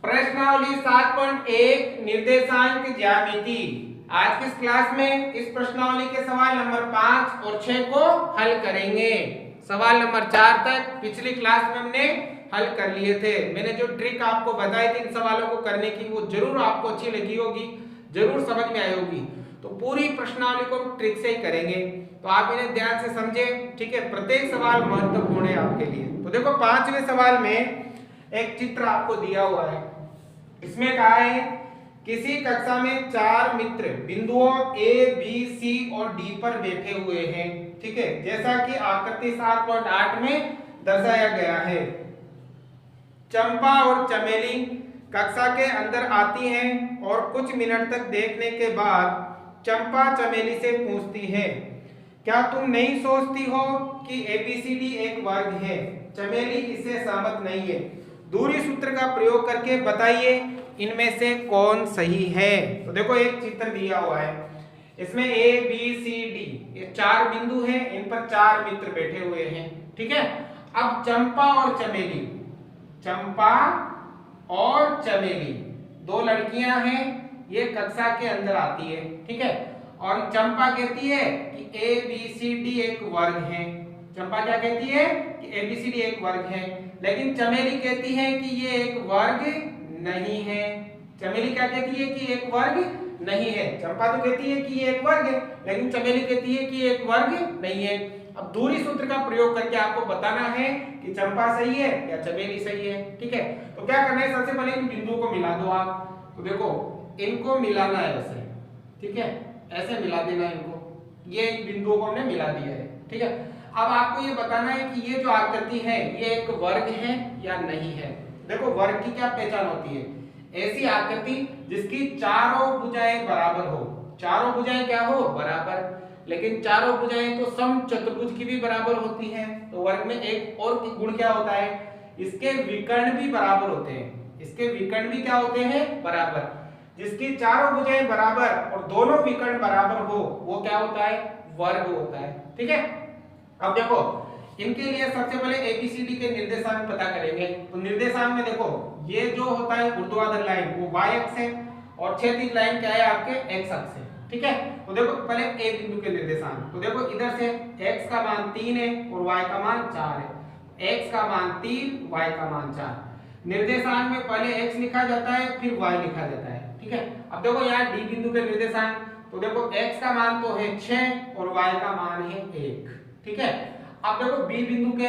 प्रश्नावली 7.1 निर्देशांक ज्यामिति। आज की इस क्लास में इस प्रश्नावली के सवाल नंबर 5 और 6 को हल करेंगे। सवाल नंबर 4 तक पिछली क्लास में हमने हल कर लिए थे। मैंने जो ट्रिक आपको बताई थी इन सवालों को करने की, वो जरूर आपको अच्छी लगी होगी, जरूर समझ में आई होगी। तो पूरी प्रश्नावली को हम ट्रिक से ही करेंगे, तो आप इन्हें ध्यान से समझें, ठीक है। प्रत्येक सवाल महत्वपूर्ण है आपके लिए। तो देखो 5वें सवाल में एक चित्र आपको दिया हुआ है। इसमें कहा है किसी कक्षा में 4 मित्र बिंदुओं ए बी सी और डी पर बैठे हुए हैं, ठीक है, जैसा कि आकृति 7.8 में दर्शाया गया है। चंपा और चमेली कक्षा के अंदर आती हैं और कुछ मिनट तक देखने के बाद चंपा चमेली से पूछती है, क्या तुम नहीं सोचती हो कि एबीसीडी एक वर्ग है? चमेली इससे सहमत नहीं है। दूरी सूत्र का प्रयोग करके बताइए इनमें से कौन सही है। तो देखो एक चित्र दिया हुआ है, इसमें ए बी सी डी ये 4 बिंदु हैं, इन पर 4 मित्र बैठे हुए हैं, ठीक है। अब चंपा और चमेली, चंपा और चमेली 2 लड़कियां हैं, ये कक्षा के अंदर आती है, ठीक है। और चंपा कहती है कि ए बी सी डी एक वर्ग है। चंपा क्या कहती है कि ए बी सी डी एक वर्ग है, लेकिन चमेली कहती है कि ये एक वर्ग नहीं है। चमेली क्या कहती है कि एक वर्ग नहीं है। चंपा तो कहती है कि ये एक वर्ग है, लेकिन चमेली कहती है कि ये एक वर्ग नहीं है। अब दूरी सूत्र का प्रयोग करके आपको बताना है कि चंपा सही है या चमेली सही है, ठीक है। तो क्या करना है, सबसे पहले इन बिंदुओं को मिला दो आप। तो देखो इनको मिलाना है ऐसे, ठीक है, ऐसे मिला देना है इनको। ये इन बिंदुओं को हमने मिला दिया है, ठीक है। अब आपको ये बताना है कि ये जो आकृति है ये एक वर्ग है या नहीं है। देखो वर्ग की क्या पहचान होती है, ऐसी आकृति जिसकी चारों भुजाएं बराबर हो। चारों भुजाएं क्या हो, बराबर। लेकिन चारों भुजाएं तो समचतुर्भुज की भी बराबर होती हैं। तो वर्ग में एक और गुण क्या होता है, इसके विकर्ण भी बराबर होते हैं। इसके विकर्ण भी क्या होते हैं, बराबर। जिसकी चारों भुजाएं बराबर और दोनों विकर्ण बराबर हो वो क्या होता है, वर्ग होता है, ठीक है। अब देखो इनके लिए सबसे पहले एबीसीडी के निर्देशांक पता करेंगे। तो निर्देशांक में देखो ये जो होता है ऊर्ध्वाधर लाइन वो y अक्ष है और क्षैतिज लाइन क्या है आपके x अक्ष है, ठीक है। तो देखो पहले ए बिंदु के निर्देशांक, तो देखो इधर से x का मान 3 है और y का मान 4 है। x का मान 3, y का मान 4। निर्देशांक में पहले x लिखा जाता है फिर y लिखा जाता है, ठीक है। अब देखो यहाँ डी बिंदु के निर्देशांक, तो देखो x का मान तो है 6 और y का मान है 1, ठीक है। अब देखो बी बिंदु के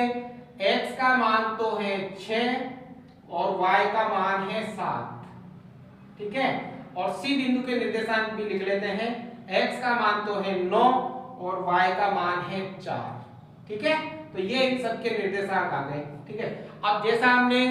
x का मान तो है 6 और y का मान है 7, ठीक है। और सी बिंदु के निर्देशांक भी लिख लेते हैं, x का मान तो है 9 और y का मान है 4, ठीक है। तो ये इन सब के निर्देशांक आ गए, ठीक है। अब जैसा हमने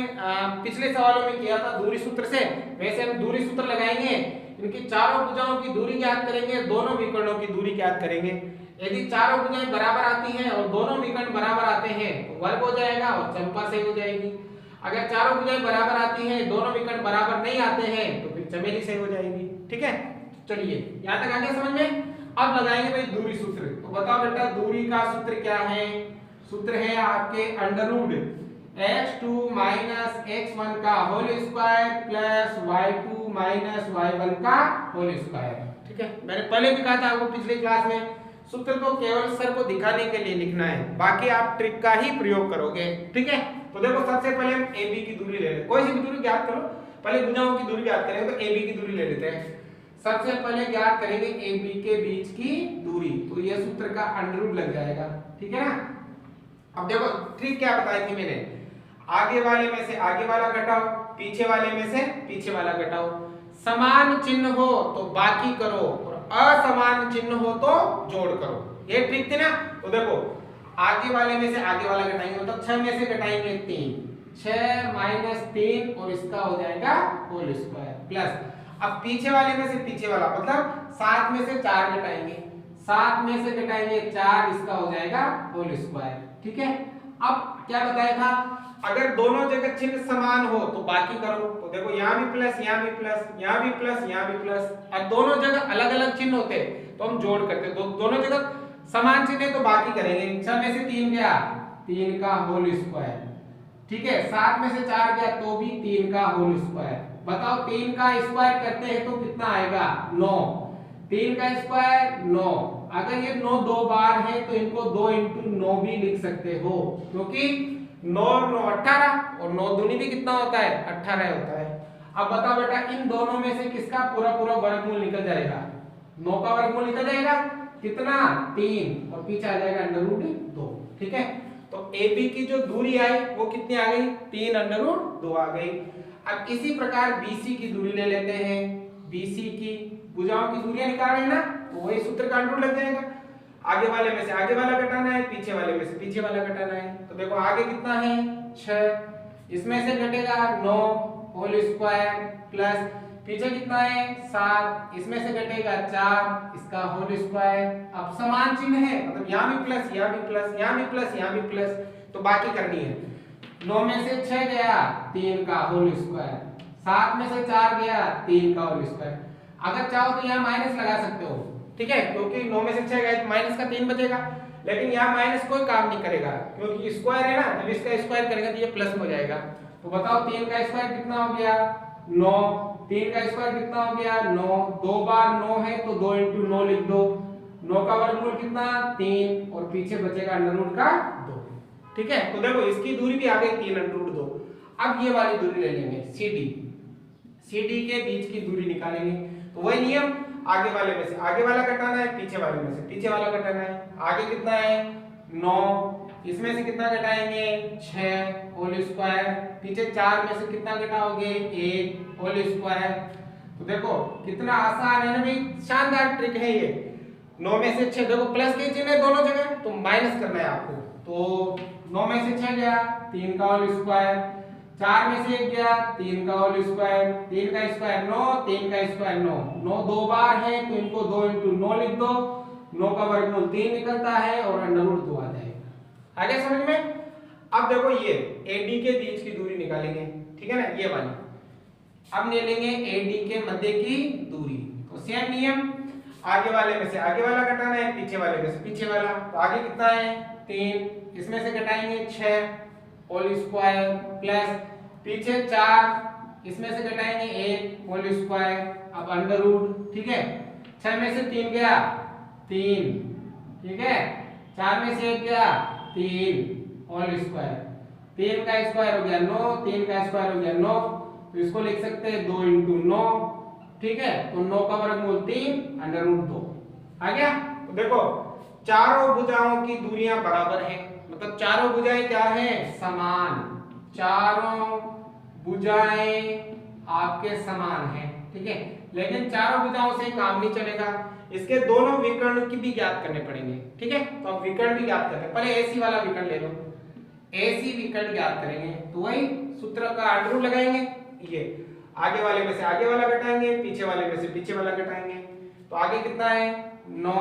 पिछले सवालों में किया था दूरी सूत्र से, वैसे हम दूरी सूत्र लगाएंगे। इनकी चारों भुजाओं की दूरी ज्ञात करेंगे, दोनों विकर्णों की दूरी ज्ञात करेंगे। यदि चारों भुजाएं बराबर आती हैं और दोनों विकर्ण बराबर आते हैं तो वर्ग हो जाएगा और चंपा सही हो जाएगी। अगर चारों भुजाएं बराबर आती हैं, दोनों विकर्ण बराबर नहीं आते हैं तो फिर चमेली सही हो जाएगी, ठीक है। चलिए यहाँ तक आ गया समझ में। अब लगाएंगे भाई दूरी सूत्र। तो बताओ बेटा दूरी का सूत्र क्या है। सूत्र है आपके अंडररूट x2 माइनस x1 का whole square plus y2 minus y1 का होल स्क्वायर, ठीक है। मैंने पहले भी कहा था आपको पिछली क्लास में, सूत्र को केवल सर को दिखाने के लिए लिखना है, बाकी आप ट्रिक का ही प्रयोग करोगे, ठीक है। तो देखो सबसे पहले हम ए बी की दूरी ले लेते हैं। कोई सी भी दूरी ज्ञात करो, पहले भुजाओं की दूरी ज्ञात करेंगे। तो ए बी की दूरी ले लेते हैं। सबसे पहले ज्ञात करेंगे ए बी के बीच की दूरी, तो ये सूत्र का अंडररूट लग जाएगा, ठीक है ना। अब देखो ट्रिक क्या बताई थी मैंने, आगे वाले में से आगे वाला घटाओ, पीछे वाले में से पीछे वाला घटाओ। समान चिन्ह हो तो बाकी करो और असमान चिन्ह हो तो जोड़ करो, ये ट्रिक थी ना। तो देखो आगे वाले में से आगे वाला घटाएंगे, मतलब 6 में से घटाएंगे 3, 6 माइनस 3 और इसका हो जाएगा होल स्क्वायर प्लस। अब पीछे वाले में से पीछे वाला मतलब 7 में से 4 घटाएंगे, 7 में से घटाएंगे 4, इसका हो जाएगा होल स्क्वायर, ठीक है। अब क्या बताया था, अगर दोनों जगह चिन्ह समान हो तो बाकी करो। तो देखो यहाँ भी प्लस, यहाँ भी प्लस, यहाँ भी प्लस, यहाँ भी प्लस। और दोनों जगह अलग अलग चिन्ह होते तो हम जोड़ करते, दोनों जगह समान चिन्ह है तो बाकी करेंगे। 6 में से 3 गया, 3 का होल स्क्वायर, ठीक है, 7 में से 4 गया तो भी 3 का होल स्क्वायर। बताओ 3 का स्क्वायर करते हैं तो कितना आएगा 9। 3 का स्क्वायर 9। अगर ये 9 दो बार है तो इनको 2 इंटू 9 भी लिख सकते हो, क्योंकि 9 9 18 और 9 दूनी भी कितना होता है 18 होता है। अब बताओ बेटा इन दोनों में से किसका पूरा पूरा वर्गमूल निकल जाएगा। 9 का वर्गमूल निकल जाएगा कितना 3 और पीछे आ जाएगा अंडर रूट 2। ठीक है, तो AB की जो दूरी आई वो कितनी आ गई 3 अंडर रूट 2 आ गई। अब इसी प्रकार BC की दूरी ले लेते हैं। BC की भुजाओं की दूरियां निकालनी है ना, तो वही सूत्र का अंडर रूट लग जाएगा। आगे वाले में से आगे वाला घटाना है, पीछे वाले में से पीछे वाला घटाना है। तो देखो आगे कितना है 6, इसमें से घटेगा 9 होल स्क्वायर प्लस पीछे कितना है 7, इसमें से घटेगा 4 इसका होल स्क्वायर। अब समान चिन्ह है, मतलब यहाँ भी प्लस यहाँ भी प्लस यहाँ भी प्लस यहाँ भी प्लस, तो बाकी करनी है। 9 में से 6 गया 3 का होल स्क्वायर, 7 में से 4 गया 3 का होल स्क्वायर। अगर चाहो तो यहाँ माइनस लगा सकते हो, ठीक है, क्योंकि 9 में से 6 गया तो माइनस का 3 बचेगा, लेकिन यहाँ माइनस कोई काम नहीं करेगा क्योंकि स्क्वायर है ना, जब इसका स्क्वायर करेंगे तो ये प्लस हो जाएगा। तो बताओ 3 का स्क्वायर कितना हो गया 9, 3 का स्क्वायर कितना हो गया 9, 2 बार 9 है तो 2 इंटू 9 लिख दो। 9 का वर्गमूल कितना 3 और पीछे बचेगा अंडर रूट का 2। ठीक है, तो देखो इसकी दूरी भी आ गई 3 अंडर रूट 2। अब ये वाली दूरी ले लेंगे CD के बीच की दूरी निकालेंगे। तो वही नियम, आगे वाले में से आगे वाला घटाना है, पीछे वाले में से पीछे वाला घटाना है। आगे कितना है 9, इसमें से कितना घटाएंगे 6 होल स्क्वायर, पीछे 4 में से कितना घटाओगे 1 होल स्क्वायर। तो देखो कितना आसान है ना भाई, शानदार ट्रिक है ये। 9 में से 6, देखो प्लस के चिन्ह है दोनों जगह, तो माइनस करना है आपको। तो 9 में से 6 गया 3 का होल स्क्वायर, 4 में से 1 गया 3 का होल स्क्वायर, 3 का स्क्वायर 9, 3 का स्क्वायर 9, 9 दो बार है तो इनको 2 इंटू 9 लिख दो। 9 का वर्गमूल 3 निकलता है और अंडर रूट 2 आ जाएगा। आगे समझ में। अब देखो ये AD के बीच की दूरी निकालेंगे, ठीक है ना, ये वाली। अब ले लेंगे AD के मध्य की दूरी। तो सेम नियम, आगे वाले में से आगे वाला घटाना है, पीछे वाले में से पीछे वाला। तो आगे कितना है 3, इसमें से घटाएंगे 6 होल स्क्वायर प्लस पीछे 4, इसमें से घटाएंगे 1 होल स्क्वायर। अब अंडर रूट, ठीक है, 6 में से 3 गया 3, ठीक है, 4 में से 1 गया 3 होल स्क्वायर, 3 का स्क्वायर हो गया 9, 3 का स्क्वायर हो गया 9, तो इसको लिख सकते हैं 2 इंटू 9, ठीक है। तो 9 का वर्गमूल 3 अंडर रूट 2 आ गया। तो देखो चारों भुजाओं की दूरियां बराबर हैं, मतलब चारों भुजाएं क्या हैं समान, चारों भुजाएं आपके समान हैं, ठीक है। लेकिन चारों भुजाओं से काम नहीं चलेगा, इसके दोनों विकर्ण की भी ज्ञात करने पड़ेंगे, ठीक है। तो अब विकर्ण भी ज्ञात करते हैं, पहले AC वाला विकर्ण ले लो। AC विकर्ण ज्ञात करेंगे तो वही सूत्र का अंडर रूट लगाएंगे, ये आगे वाले में से आगे वाला घटाएंगे, पीछे वाले में से पीछे वाला घटाएंगे। तो आगे कितना है 9,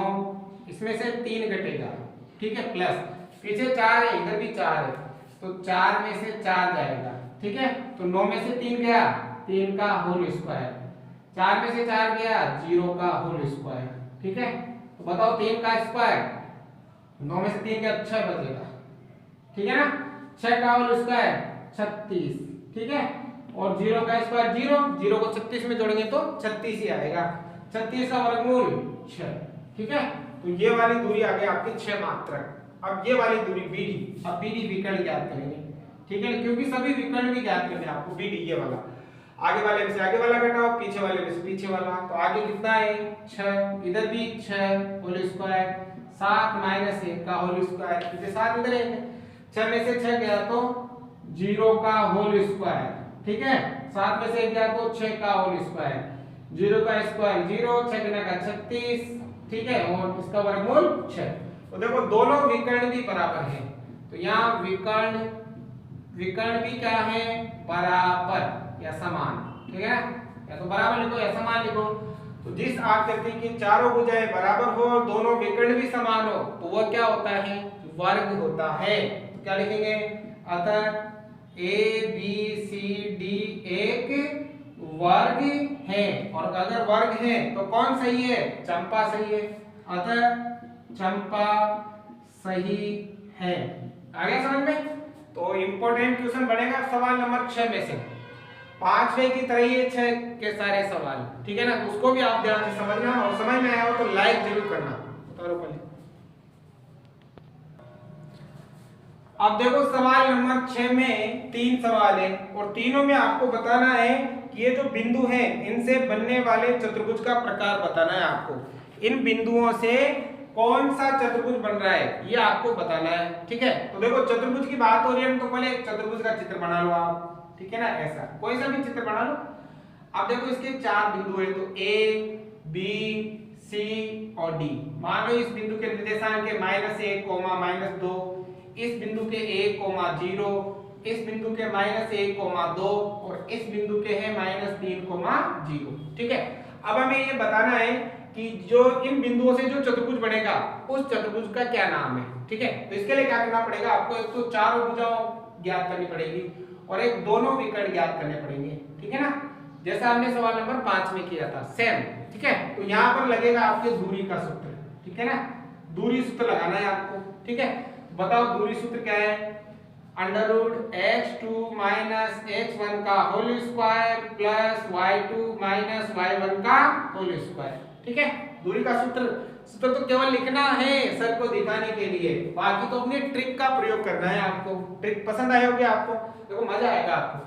इसमें से 3 घटेगा, ठीक है, प्लस पीछे 4 है, इधर भी 4 है, तो 4 में से 4 जाएगा, ठीक है। तो 9 में से 3 गया 3 का होल स्क्वायर, 4 में से 4 गया 0 का होल स्क्वायर, ठीक है। तो बताओ 3 का स्क्वायर, 9 में से 3 गया 6 बचेगा, ठीक है ना, 6 का होल स्क्वायर 36, ठीक है, और 0 का स्क्वायर 0, 0 को 36 में जोड़ेंगे तो 36 ही आएगा, 36 का वर्गमूल 6, ठीक है। तो ये वाली दूरी आ गई आपकी 6 मात्रक। अब ये वाली दूरी BD, अब BD विकर्ण ज्ञात करेंगे, ठीक है, क्योंकि सभी विकर्ण भी ज्ञात करने हैं आपको। BD ये वाला, आगे वाले में से आगे वाला घटाओ, पीछे वाले में से पीछे वाला। तो आगे कितना है 6, इधर भी 6 होल स्क्वायर, 7 माइनस 1 का होल स्क्वायर, पीछे 7 इधर है, 6 में से 6 गया तो 0 का होल स्क्वायर, ठीक है, 7 में से 1 गया तो 6 का होल स्क्वायर, 0 का स्क्वायर 0, 6 गुना का 36, ठीक है, और इसका वर्गमूल 6। तो देखो दोनों विकर्ण भी बराबर हैं, तो यहाँ विकर्ण भी क्या है बराबर या समान, ठीक है, या तो बराबर लिखो या समान लिखो। तो जिस आकृति की चारों भुजाएं बराबर हो और दोनों विकर्ण भी समान हो तो वह क्या होता है वर्ग होता है। तो क्या लिखेंगे, अतः ABCD एक वर्ग है, और अगर वर्ग है तो कौन सही है चंपा सही है, अतः चंपा सही है। आ गया समझ में। तो इंपॉर्टेंट क्वेश्चन बनेगा सवाल नंबर 6 में से, 5वें की तरह ये 6 के सारे सवाल, ठीक है ना। तो उसको भी आप ध्यान से समझना, और समझ में आया हो तो लाइक जरूर करना। उतारो पहले। अब देखो सवाल नंबर 6 में 3 सवाल है, और तीनों में आपको बताना है कि ये जो बिंदु है इनसे बनने वाले चतुर्भुज का प्रकार बताना है आपको। इन बिंदुओं से कौन सा चतुर्भुज बन रहा है ये आपको बताना है, ठीक है। तो देखो चतुर्भुज की बात हो रही है तो पहले एक चतुर्भुज का चित्र बना लो आप, ठीक है ना, ऐसा कोई सा भी चित्र बना लो। अब देखो इसके 4 बिंदु है, तो ए, बी, सी और डी। मान लो इस बिंदु के निर्देशांक है -1, -2, इस बिंदु के 1, 0, इस बिंदु के -1, 2 और इस बिंदु के है -3, 0, ठीक है। अब हमें ये बताना है कि जो इन बिंदुओं से जो चतुर्भुज बनेगा उस चतुर्भुज का क्या नाम है, ठीक है। तो इसके लिए क्या करना पड़ेगा आपको, एक तो चारों भुजाओं ज्ञात करनी पड़ेगी और एक दोनों विकर्ण ज्ञात करने पड़ेंगे, ठीक है ना, जैसा हमने सवाल नंबर 5 में किया था सेम, ठीक है। तो यहाँ पर लगेगा आपके दूरी का सूत्र, ठीक है ना, दूरी सूत्र लगाना है आपको, ठीक है। बताओ दूरी सूत्र क्या है, √x2 - x1 का whole square plus y2 - y1 का होल स्क्वायर, ठीक है। दूरी का सूत्र तो केवल लिखना है सर को दिखाने के लिए, बाकी तो अपनी ट्रिक का प्रयोग करना है आपको। ट्रिक पसंद आई होगी आपको, देखो मजा आएगा आपको।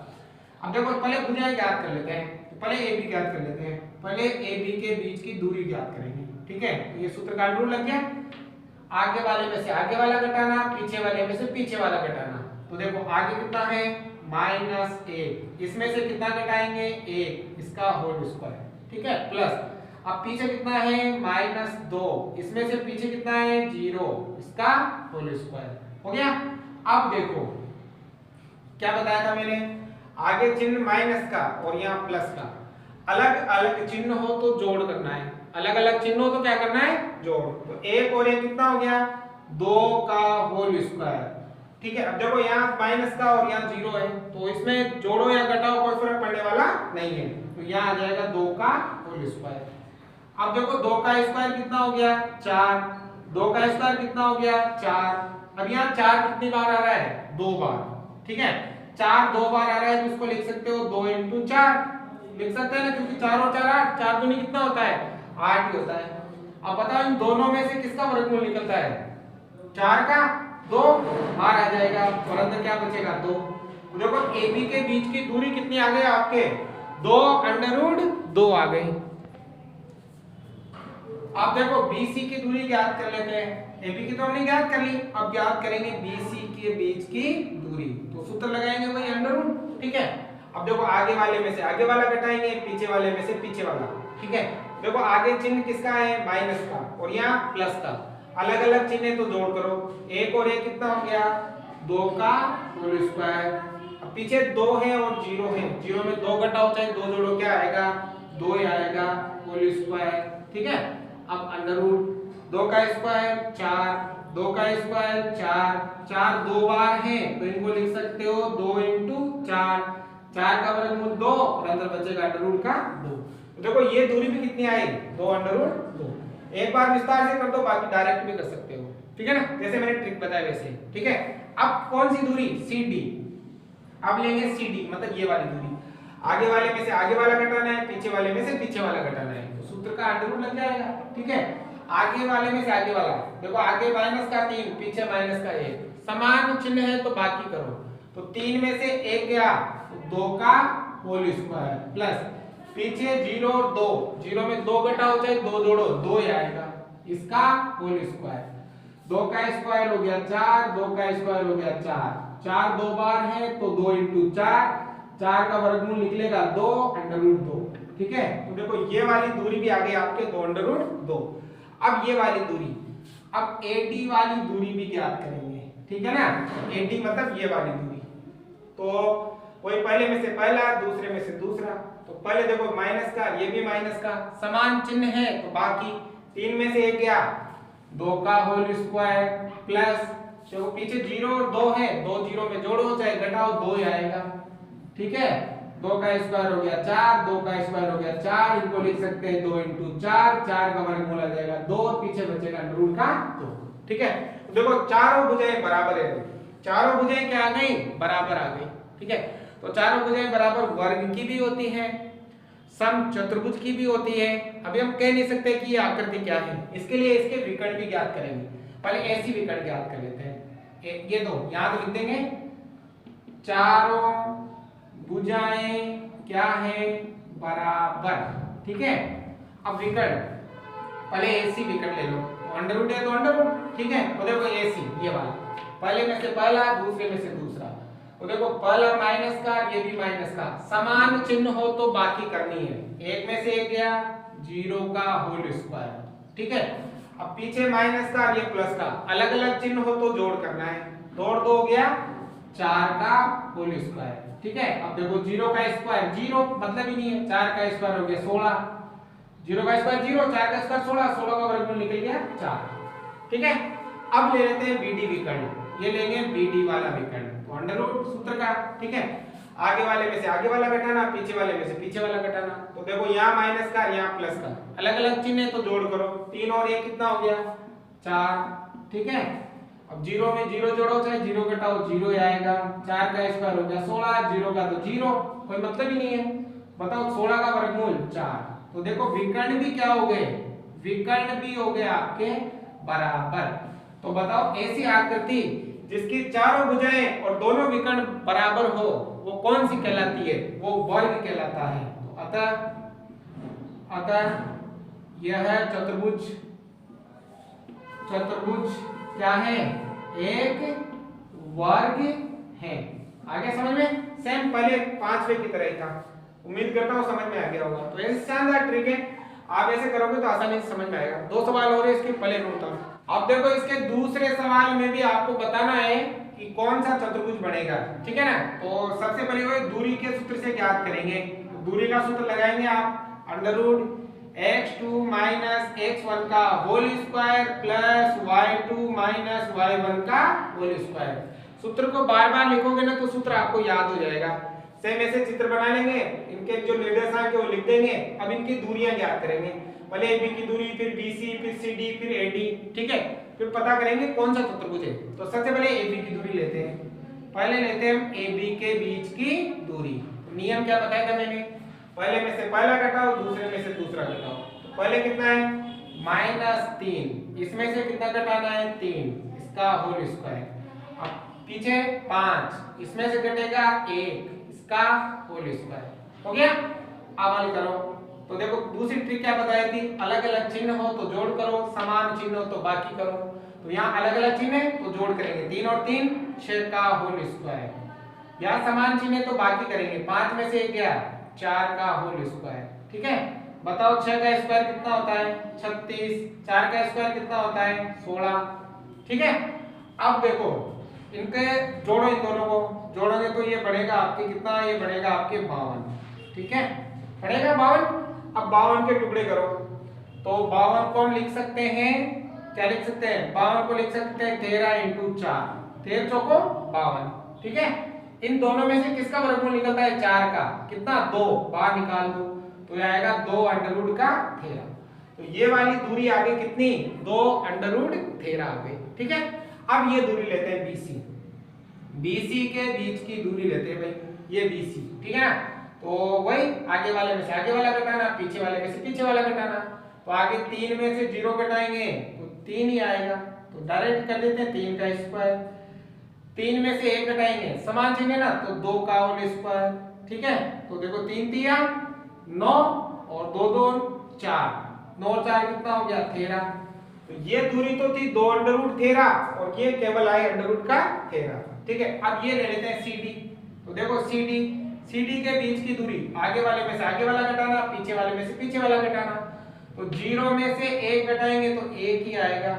अब देखो पहले भुजाएं ज्ञात कर लेते हैं, तो पहले AB ज्ञात कर लेते हैं। पहले AB के बीच की दूरी ज्ञात करेंगे, ठीक है। ये सूत्र का रूल लग गया, आगे वाले में से आगे वाला घटाना, पीछे वाले में से पीछे वाला घटाना। तो देखो आगे कितना है -1, इसमें से कितना घटाएंगे 1, इसका होल स्क्वायर, ठीक है, प्लस अब पीछे कितना है -2, इसमें से पीछे कितना है 0, इसका होल स्क्वायर हो गया। अब देखो क्या बताया था मैंने, आगे चिन्ह माइनस का और यहाँ प्लस का, अलग अलग चिन्ह हो तो जोड़ करना है, अलग अलग चिन्ह हो तो क्या करना है जोड़। तो 1 और 1 कितना हो गया 2 का होल स्क्वायर, ठीक है। अब देखो यहाँ माइनस का और यहाँ 0 है, तो इसमें जोड़ो या घटाओ कोई फर्क पड़ने वाला नहीं है, तो यहाँ आ जाएगा 2 का होल स्क्वायर। अब देखो 2 का स्क्वायर कितना हो गया 4, 2 का स्क्वायर कितना हो गया 4। अब यहाँ 4 कितनी बार आ रहा है 2 बार, ठीक है। 4 2 बार आ रहा है तो इसको लिख सकते हो 2 × 4 लिख सकते हैं ना, क्योंकि 4 और 4 8, 4 दूनी कितना होता है 8 ही होता है। अब बताओ इन दोनों में से किसका वर्गमूल निकलता है 4 का 2 बाहर आ जाएगा और अंदर क्या बचेगा 2। देखो AB के बीच की दूरी कितनी आ गई आपके 2√2 आ गई। अब देखो BC की दूरी ज्ञात कर लेते हैं, AB की तो हमने ज्ञात कर ली, अब ज्ञात करेंगे BC के बीच की दूरी। तो सूत्र लगाएंगे वही √, ठीक है। अब देखो आगे वाले में से आगे वाला घटाएंगे, पीछे वाले में से पीछे वाला, ठीक है। देखो आगे चिन्ह किसका है माइनस का और यहाँ प्लस का, अलग अलग चिन्ह है तो जोड़ करो, 1 और 1 कितना हो गया 2 का होल स्क्वायर। अब पीछे 2 है और 0 है, 0 में 2 घटाओ चाहे 2 जोड़ो क्या आएगा 2 ही आएगा होल स्क्वायर, ठीक है। अब √2 का स्क्वायर 4, 2 का स्क्वायर 4, 4 2 बार है तो इनको लिख सकते हो 2 × 4, 4 का वर्गमूल 2 और अंदर बचेगा √ का 2। तो देखो ये दूरी भी कितनी आई 2√2। एक बार विस्तार से कर दो, बाकी डायरेक्ट भी कर सकते हो, ठीक है ना, जैसे मैंने ट्रिक बताया वैसे, ठीक है। अब कौन सी दूरी CD, अब लेंगे CD मतलब ये वाली दूरी, आगे वाले में से आगे वाला घटाना है, पीछे वाले में से पीछे वाला घटाना है, तो सूत्र का √ लग जाएगा, ठीक है। आगे वाले में से आगे वाला, देखो आगे माइनस का 3, पीछे माइनस का 1, समान चिन्ह है तो बाकी करो, तो 3 में से 1 गया तो 2 का होल स्क्वायर प्लस पीछे 0 और 2, 0 में 2 घटाओ चाहे 2 जोड़ो 2 ही आएगा, इसका होल स्क्वायर। 2 का स्क्वायर हो गया 4, 2 का स्क्वायर हो गया 4, 4 2 बार है तो 2 × 4, 4 का वर्गमूल निकलेगा 2 √2, ठीक है। तो देखो ये वाली दूरी भी आ गई आपके 2 √2। अब ये वाली दूरी, अब AD वाली दूरी भी ज्ञात करेंगे, ठीक है ना, AD मतलब ये वाली दूरी। तो कोई पहले में से पहला दूसरे में से दूसरा, तो पहले देखो माइनस का, ये भी माइनस का, समान चिन्ह है तो बाकी 3 में से 1 गया 2 का होल स्क्वायर प्लस देखो पीछे 0 और 2 है, 2 0 में जोड़ो चाहे घटाओ 2 ही आएगा, ठीक है। 2 का स्क्वायर हो गया 4, 2 का स्क्वायर हो गया 4, इनको लिख सकते हैं 2 × 4, 4 का वर्गमूल आ जाएगा 2 और पीछे बचेगा √ का 2, ठीक है। तो देखो चारों भुजाएं बराबर है, चारों भुजाएं क्या आ गई, बराबर आ गई। ठीक है, तो चारों भुजाएं बराबर वर्ग की भी होती है, सम चतुर्भुज की भी होती है। अभी हम कह नहीं सकते कि ये आकृति क्या है, इसके लिए इसके विकर्ण भी ज्ञात करेंगे। पहले ऐसी विकर्ण ज्ञात कर लेते हैं। ये दो यहां तो लिख देंगे, चारों भुजाएं क्या है, बराबर। ठीक है, अब विकर्ण पहले ऐसी विकर्ण ले लो, अंडर रूट है तो अंडर रूट। ठीक है, तो देखो ऐसी ये वाला, पहले में से पहला, दूसरे में से दूसरा। तो देखो पहला माइनस का, ये भी माइनस का, समान चिन्ह हो तो बाकी करनी है। एक में से एक गया, 0 का होल स्क्वायर। ठीक है, अब पीछे माइनस का, ये प्लस का, अलग अलग चिन्ह हो तो जोड़ करना है। जोड़ दो हो गया 4 का होल स्क्वायर। ठीक है, अब देखो 0 का स्क्वायर, 0 मतलब ही नहीं है, 4 का स्क्वायर हो गया 16, 0 का स्क्वायर 0, 4 का स्क्वायर 16, 16 का वर्गमूल निकल गया 4। ठीक है, अब ले लेते हैं बीडी विकर्ण, ये लेंगे बीडी वाला विकर्ण, तो अंडर रूट सूत्र का। ठीक है, आगे वाले में से आगे वाला घटाना, पीछे वाले में से पीछे वाला घटाना। तो देखो यहाँ माइनस का, यहाँ प्लस का, अलग अलग चिन्ह है तो जोड़ करो, 3 और 1 कितना हो गया 4। ठीक है, अब 0 में 0 जोड़ो, चाहे 0 घटाओ 0 ही आएगा। 4 का स्क्वायर हो गया 16, 0 का तो 0, कोई मतलब ही नहीं है। बताओ 16 का वर्गमूल 4। तो देखो विकर्ण भी क्या हो गए, विकर्ण भी हो गए आपके बराबर। तो बताओ ऐसी आकृति जिसकी चारों भुजाएं और दोनों विकर्ण बराबर हो, वो कौन सी कहलाती है, वो वर्ग कहलाता है। तो अतः यह चतुर्भुज, चतुर्भुज क्या है, एक वर्ग है। आगे समझ में, सेम पहले 5वें की तरह ही था। उम्मीद करता हूं समझ में आ गया होगा। तो ऐसे शानदार ट्रिक है, आप ऐसे करोगे तो आसानी से समझ में आएगा। 2 सवाल हो रहे इसके, पहले नोट करो। अब देखो इसके दूसरे सवाल में भी आपको बताना है कि कौन सा चतुर्भुज बनेगा। ठीक है ना, तो सबसे पहले वो दूरी के सूत्र से ज्ञात करेंगे। दूरी का सूत्र लगाएंगे आप, under root x2 minus x1 का whole square plus y2 minus y1 का होल स्क्वायर। सूत्र को बार बार लिखोगे ना तो सूत्र आपको याद हो जाएगा। सेम ऐसे चित्र बना लेंगे, इनके जो निर्देशांक है वो लिख देंगे। अब इनकी दूरियां ज्ञात करेंगे, पहले AB की दूरी, फिर BC, फिर CD, फिर AD। ठीक है, फिर पता करेंगे कौन सा चतुर्भुज है। तो सबसे पहले AB की दूरी लेते हैं, पहले लेते हैं हम AB के बीच की दूरी। नियम क्या बताया था मैंने, पहले में से पहला घटाओ, दूसरे में से दूसरा घटाओ। तो पहले कितना है -3, इसमें से कितना घटाना है 3, इसका होल स्क्वायर। अब पीछे 5, इसमें से घटेगा 1, इसका होल स्क्वायर। हो गया, अब हल करो। तो देखो दूसरी ट्रिक क्या बताई थी, अलग अलग चिन्ह हो तो जोड़ करो, समान चिन्ह हो तो बाकी करो। तो यहाँ अलग अलग चिन्ह है तो जोड़ करेंगे, 3 और 3 6 का होल स्क्वायर। यहाँ समान चिन्ह है तो बाकी करेंगे, 5 में से 1 गया 4 का होल स्क्वायर। ठीक है, बताओ 6 का स्क्वायर कितना होता है 36, 4 का स्क्वायर कितना होता है 16। ठीक है, अब देखो इनके जोड़ो, इन दोनों को जोड़ोगे तो ये बढ़ेगा आपके कितना, ये बढ़ेगा आपके 52। ठीक है, बढ़ेगा 52। अब 52 के टुकड़े करो, तो 52 को हम लिख सकते हैं, क्या लिख सकते हैं, 52 को लिख सकते हैं 13 × 4, 13 चौको 52। ठीक है, इन दोनों में से किसका वर्गमूल निकलता है 4 का, कितना 2, बाहर निकाल दो तो ये आएगा 2 √ का 13। तो ये वाली दूरी आ गई कितनी, 2 √ 13 आ गई। ठीक है, अब ये दूरी लेते हैं BC, BC के बीच की दूरी लेते हैं भाई, ये BC। ठीक है ना, तो वही आगे वाले में से आगे वाला घटाना, पीछे वाले में से पीछे वाला घटाना। तो आगे 3 में से 0 घटाएंगे तो 3 ही आएगा, तो डायरेक्ट कर देते हैं 3 का स्क्वायर। 3 में से 1 घटाएंगे, समान चिन्ह है ना, तो 2 का होल स्क्वायर। ठीक है, तो देखो 3 3 9 और 2 2 4, 9 और 4 कितना हो गया 13। तो ये दूरी तो थी 2 √ 13 और ये केवल आई √ का 13। ठीक है, अब ये ले लेते हैं CD। तो देखो CD के बीच की दूरी, आगे वाले में से आगे वाला घटाना, पीछे वाले में से पीछे वाला घटाना। तो 0 में से 1 घटाएंगे तो 1 ही आएगा।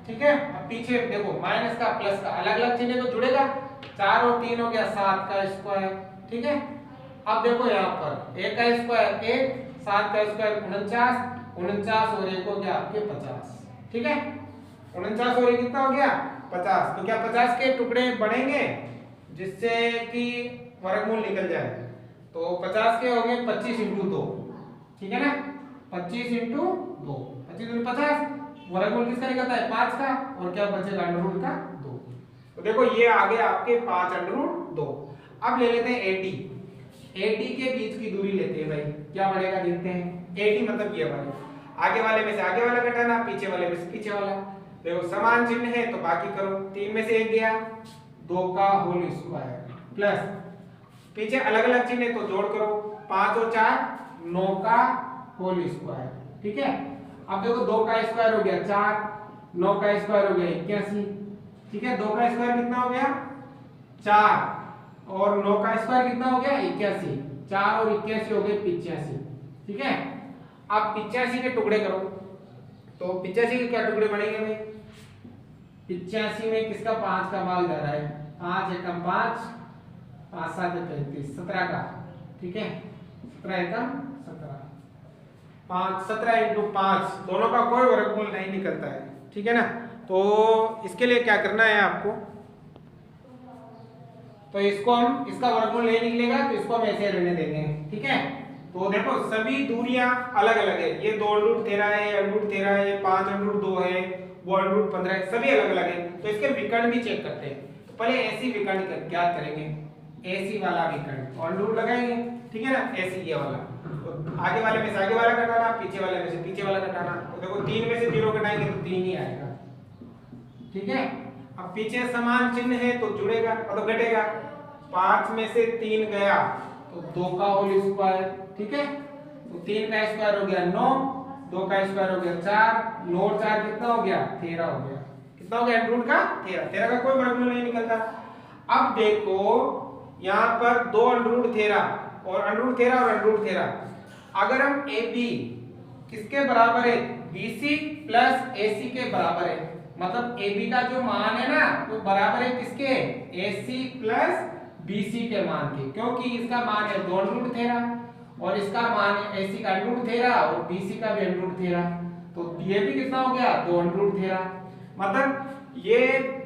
ठीक है, अब पीछे देखो माइनस का प्लस का, अलग अलग चिन्ह तो जुड़ेगा, 4 और 3 हो गया 7 का स्क्वायर। ठीक है, अब देखो यहाँ पर 1 का स्क्वायर 1, 7 का स्क्वायर 49, 49 और 1 हो गया आपके 50। ठीक है, 49 और 1 कितना हो गया 50। तो क्या 50 के टुकड़े बढ़ेंगे जिससे कि वर्गमूल निकल जाए। तो 50 के हो गए 25 × 2। ठीक है ना, 25 × 2, 25 × 50, वर्गमूल किसका निकलता है 5 का, और क्या बचेगा √ का 2। तो देखो ये आ गए आपके 5√2। अब ले लेते हैं AD। AD के बीच की दूरी लेते हैं भाई, क्या बढ़ेगा देखते हैं। AD मतलब ये वाली, आगे वाले में से आगे वाला घटाना, पीछे वाले में से पीछे वाला। देखो समान चिन्ह है तो बाकी करो, 3 में से 1 गया, 2 का होल स्क्वायर प्लस पीछे अलग अलग चिन्ह है तो जोड़ करो, 5 और 4 9 का होल स्क्वायर। ठीक है, अब देखो 2 का स्क्वायर हो गया 4, 9 का स्क्वायर हो गया 81। ठीक है, 2 का स्क्वायर कितना हो गया 4 और 9 का स्क्वायर कितना हो गया 81। 4 और 81 हो गए 85। ठीक है, अब 85 के टुकड़े करो, तो 85 के क्या टुकड़े बनेंगे भाई, 85 में किसका 5 का भाग जा रहा है, 5 एकम 5, 5 7 35, 17 का। ठीक है, 17 एकम 17, 5 17 इंटू 5, दोनों का कोई वर्गमूल नहीं निकलता है। ठीक है ना, तो इसके लिए क्या करना है आपको, तो इसको हम, इसका वर्गमूल नहीं निकलेगा तो इसको हम ऐसे रहने देंगे। ठीक है, तो देखो सभी दूरियां अलग अलग है, ये 2√13 है, 2√13 है, 5√2 है, 1√15 है, सभी अलग अलग है। तो इसके विकर्ण भी चेक करते हैं। तो पहले ऐसी विकर्ण ज्ञात करेंगे, ऐसी वाला विकर्ण और रूट लगाएंगे। ठीक है ना, ऐसी ये वाला, तो आगे वाले में से आगे वाला घटाना, पीछे वाले में से पीछे वाला घटाना। तो देखो 3 में से 0 घटाएंगे तो 3 ही आएगा। ठीक है, अब पीछे समान चिन्ह है तो जुड़ेगा मतलब घटेगा, 5 में से 3 गया तो 2 का होल स्क्वायर। ठीक है, तो 3 का स्क्वायर हो गया 9, 2 का स्क्वायर हो गया 4, 9 और 4 कितना हो गया 13 हो गया। कितना हो गया रूट का 13, 13 का कोई वर्गमूल नहीं निकलता। अब देखो यहाँ पर 2√13 और √13 और √13, अगर हम AB किसके बराबर है, BC प्लस AC के बराबर है, मतलब AB का जो मान है ना वो बराबर है किसके, AC प्लस BC के मान के, क्योंकि इसका मान है 2√13 और इसका मान है AC का √13 और BC का भी √13, तो ये भी कितना हो गया 2√13। मतलब ये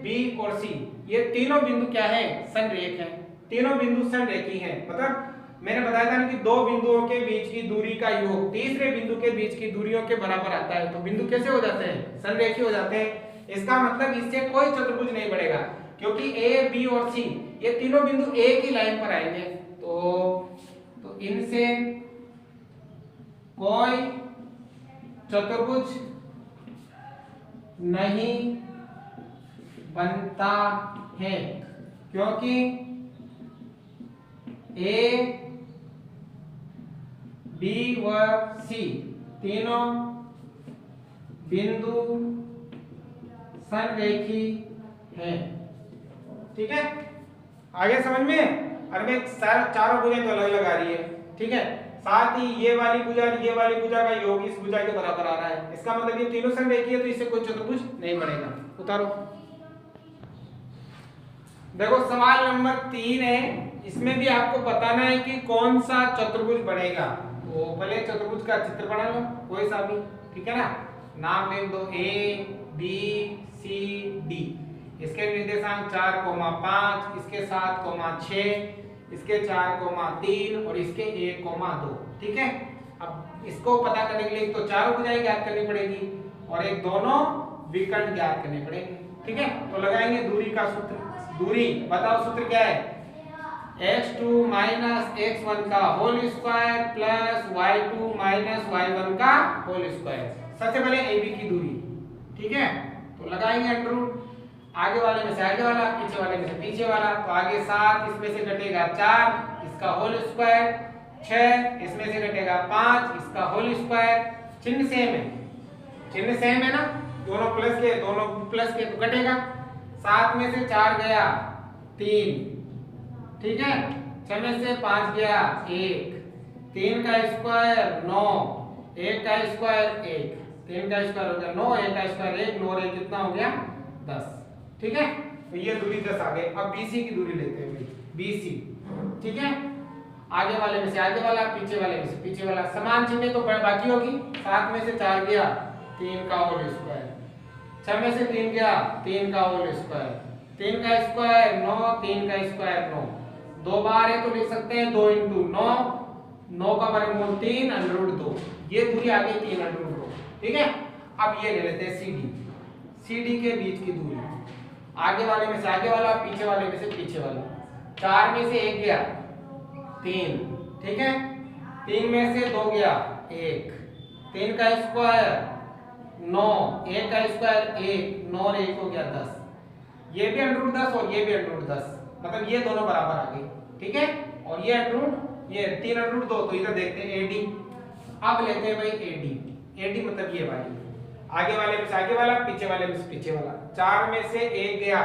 B और C ये तीनों बिंदु क्या है, संरेख है, तीनों बिंदु संरेखी हैं। मतलब मैंने बताया था ना कि दो बिंदुओं के बीच की दूरी का योग तीसरे बिंदु के बीच की दूरियों के बराबर आता है, तो बिंदु कैसे हो जाते हैं, संरेखी हो जाते हैं। इसका मतलब इससे कोई चतुर्भुज नहीं बढ़ेगा, क्योंकि A, B और C ये तीनों बिंदु एक ही लाइन पर आएंगे, तो इनसे कोई चतुर्भुज नहीं बनता है, क्योंकि A, B व C तीनों बिंदु संरेखी हैं। ठीक है, आगे समझ में। और मैं चारों भुजाएं तो अलग अलग आ रही है। ठीक है, साथ ही ये वाली भुजा का योग इस भुजा के बराबर आ रहा है, इसका मतलब ये तीनों संरेखी है, तो इससे कोई चतुर्भुज नहीं बनेगा। उतारो, देखो सवाल नंबर 3 है, इसमें भी आपको बताना है कि कौन सा चतुर्भुज बनेगा। तो पहले चतुर्भुज का चित्र बना लो कोई सा भी। ठीक है ना, नाम लिख दो A, B, C, D। इसके निर्देशांक 4,5, इसके 7,6, इसके 4,3 और इसके 1,2। ठीक है, अब इसको पता करने के लिए तो चारों भुजाएं ज्ञात करनी पड़ेगी और एक दोनों विकर्ण ज्ञात करने पड़ेंगे। ठीक है, तो लगाएंगे दूरी का सूत्र। दूरी बताओ सूत्र क्या है, x2 माइनस x1 का whole square plus y2 minus y1 का होल स्क्वायर। सबसे पहले AB की दूरी। ठीक है, तो लगाएंगे अंडर रूट, आगे वाले में से आगे वाला, पीछे वाले में से पीछे वाला। तो आगे 7, इसमें से घटेगा 4, इसका होल स्क्वायर, 6, इसमें से घटेगा 5, इसका होल स्क्वायर। चिन्ह सेम है, चिन्ह सेम है ना, दोनों प्लस के तो घटेगा। 7 में से 4 गया 3, ठीक है, 6 में से 5 गया 1, 3 का स्क्वायर 9, 1 का स्क्वायर 1, 3 का स्क्वायर हो गया 9, 1 का स्क्वायर 1, 9 और 1 कितना हो गया 10। ठीक है, तो ये दूरी 10 आ गई। अब BC की दूरी लेते हैं भाई, BC। ठीक है, आगे वाले में से आगे वाला, पीछे वाले में से पीछे वाला, समान चिन्ह तो बाकी होगी। 7 में से 4 गया 3 का होल स्क्वायर, 6 में से 3 गया 3 का होल स्क्वायर, 3 का स्क्वायर 9, 3 का स्क्वायर 9, 2 बार है तो लिख सकते हैं 2 × 9, 9 का वर्गमूल 3 √2, ये दूरी आ गई 3 √2। ठीक है, अब ये ले लेते हैं CD, CD के बीच की दूरी। आगे वाले में से आगे वाला, पीछे वाले में से पीछे वाला। 4 में से 1 गया 3, ठीक है। 3 में से 2 गया 1, 3 का स्क्वायर 9, 1 का स्क्वायर 1, 9 और 1 हो गया 10। ये भी √10 और ये भी √10, मतलब ये दोनों बराबर आ गए, ठीक है। और ये ये 3 √2, तो इधर देखते हैं AD। अब लेते हैं भाई AD मतलब ये वाली, आगे वाले में से आगे वाला, पीछे वाले में से पीछे वाला। 4 में से 1 गया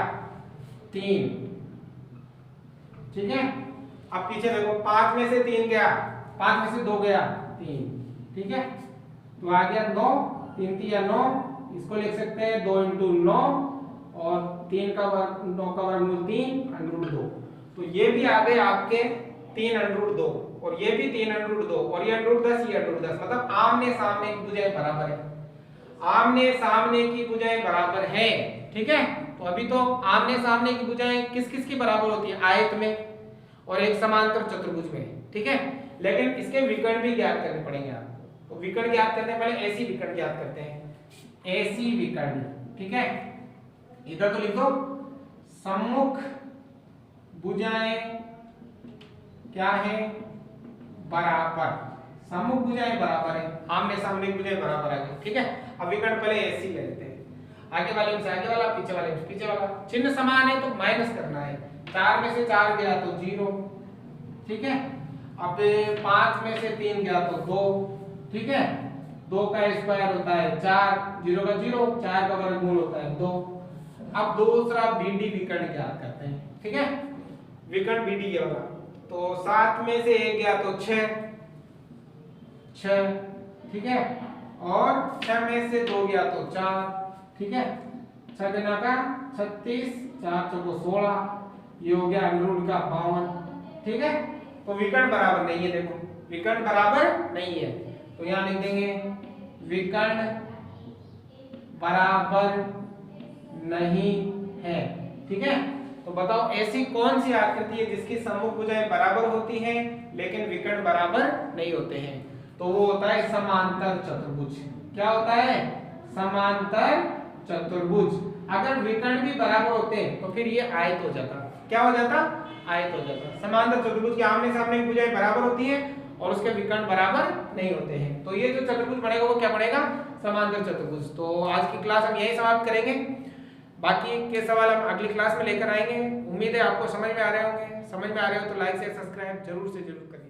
3, ठीक है। अब पीछे देखो, 5 में से 3 गया, 5 में से 2 गया 3, ठीक है। तो आ गया 9, 3 3 या 9, इसको लिख सकते हैं 2 × 9 और 3 का वर्ग, 9 का वर्गमूल 3 √2। तो ये भी आ गए आपके 3 √2 और ये भी 3 √2 और ये √10, ये √10, मतलब आमने सामने की भुजाएं बराबर है। आमने सामने की भुजाएं बराबर है, ठीक है। तो अभी तो आमने सामने की भुजाएं किस किस की बराबर होती है? आयत में और एक समांतर चतुर्भुज में, ठीक है। लेकिन इसके विकर्ण भी ज्ञात करने पड़ेंगे आपको। तो विकर्ण ज्ञात करने पहले ऐसी विकर्ण ज्ञात करते हैं, ऐसी विकर्ण, ठीक है। इधर तो लिख दो सम्मुख भुजाएं क्या है? बराबर। सम्मुख भुजाएं बराबर है, आमने सामने की भुजाएं बराबर आ गई, ठीक है। अब विकर्ण पहले ऐसी ले लेते हैं, आगे वाले में से आगे वाला, पीछे वाले में से पीछे वाला। चिन्ह समान है तो माइनस करना है। 4 में से 4 गया तो 0, ठीक है। अब 5 में से 3 गया तो 2, ठीक है। 2 का स्क्वायर होता है 4, 0 का 0, 4 का वर्गमूल होता है 2। अब दूसरा BD विकर्ण ज्ञात करते हैं, ठीक है। विकर्ण BD ये वाला, तो 7 में से 1 गया तो 6, ठीक है। और 6 में से 2 गया तो 4, ठीक है। 6 गुना का 36, 4 चौको 16, ये हो गया √ का 52, ठीक है। तो विकर्ण बराबर नहीं है, देखो विकर्ण बराबर नहीं है, तो यहां लिख देंगे विकर्ण बराबर नहीं है, ठीक है। तो बताओ ऐसी कौन सी आकृति है जिसकी सम्मुख भुजाएं बराबर होती हैं लेकिन विकर्ण बराबर नहीं होते हैं? तो वो होता है समांतर चतुर्भुज। क्या होता है? समांतर चतुर्भुज। अगर विकर्ण भी बराबर होते तो फिर ये आयत हो जाता। क्या हो जाता? आयत हो जाता। समांतर चतुर्भुज के आमने सामने की भुजाएं बराबर होती है और उसके विकर्ण बराबर नहीं होते हैं, तो ये जो चतुर्भुज बनेगा वो क्या बनेगा? समांतर चतुर्भुज। तो आज की क्लास हम यही समाप्त करेंगे, बाकी के सवाल हम अगली क्लास में लेकर आएंगे। उम्मीद है आपको समझ में आ रहे होंगे। समझ में आ रहे हो तो लाइक शेयर सब्सक्राइब जरूर से जरूर करें।